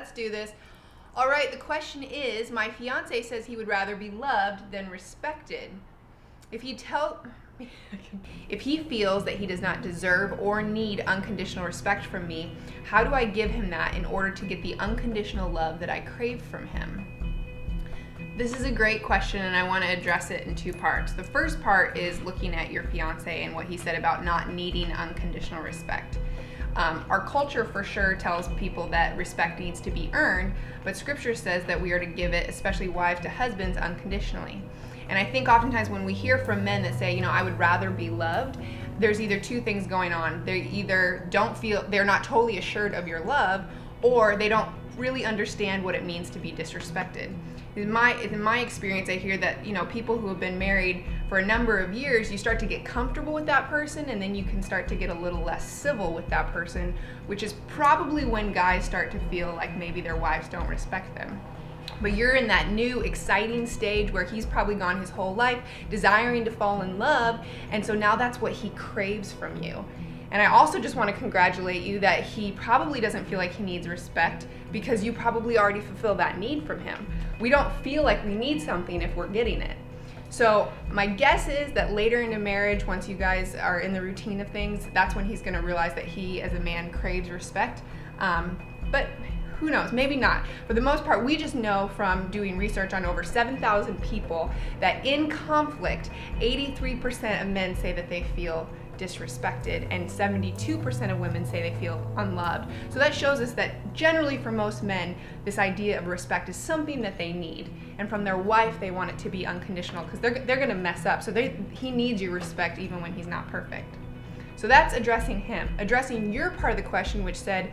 let's do this. All right, the question is, my fiance says he would rather be loved than respected. If he feels that he does not deserve or need unconditional respect from me, how do I give him that in order to get the unconditional love that I crave from him? This is a great question, and I want to address it in two parts. The first part is looking at your fiance and what he said about not needing unconditional respect. Our culture for sure tells people that respect needs to be earned, but scripture says that we are to give it, especially wives to husbands, unconditionally. And I think oftentimes when we hear from men that say, I would rather be loved, there's either two things going on. They either they're not totally assured of your love, or they don't really understand what it means to be disrespected. In my experience, I hear that, people who have been married for a number of years, you start to get comfortable with that person, and then you can start to get a little less civil with that person, which is probably when guys start to feel like maybe their wives don't respect them. But you're in that new, exciting stage where he's probably gone his whole life desiring to fall in love, and so now that's what he craves from you. And I also just want to congratulate you that he probably doesn't feel like he needs respect because you probably already fulfill that need from him. We don't feel like we need something if we're getting it. So my guess is that later in a marriage, once you guys are in the routine of things, that's when he's going to realize that he as a man craves respect. But who knows, maybe not. For the most part, we just know from doing research on over 7,000 people that in conflict, 83% of men say that they feel disrespected, and 72% of women say they feel unloved. So that shows us that generally for most men, this idea of respect is something that they need. And from their wife, they want it to be unconditional because they're going to mess up. So he needs your respect even when he's not perfect. So that's addressing him. Addressing your part of the question, which said,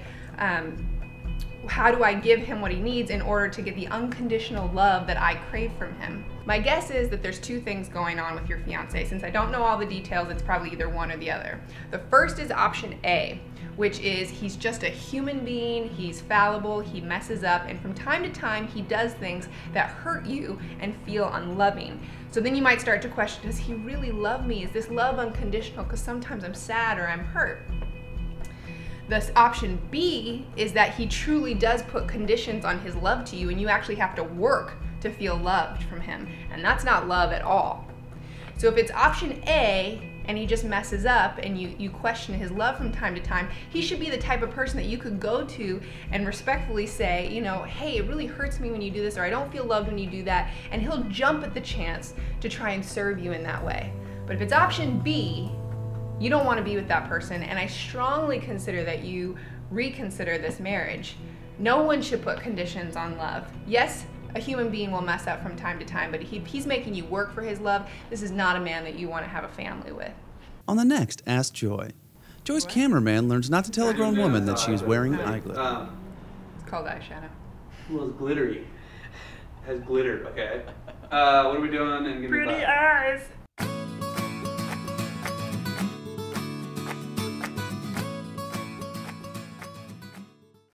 how do I give him what he needs in order to get the unconditional love that I crave from him? My guess is that there's two things going on with your fiance. Since I don't know all the details, it's probably either one or the other. The first is option A, which is he's just a human being, he's fallible, he messes up, and from time to time he does things that hurt you and feel unloving. So then you might start to question, does he really love me? Is this love unconditional? Because sometimes I'm sad or I'm hurt. This option B is that he truly does put conditions on his love to you, and you actually have to work to feel loved from him, and that's not love at all. So if it's option A and he just messes up and you question his love from time to time, he should be the type of person that you could go to and respectfully say, hey, it really hurts me when you do this, or I don't feel loved when you do that, and he'll jump at the chance to try and serve you in that way. But if it's option B, you don't want to be with that person, and I strongly consider that you reconsider this marriage. No one should put conditions on love. Yes, a human being will mess up from time to time, but if he's making you work for his love, this is not a man that you want to have a family with. On the next Ask Joy, Joy's cameraman learns not to tell a grown woman that she is wearing eye glitter. It's called eyeshadow. Well, it's glittery. It has glitter, okay? What are we doing? And Pretty eyes.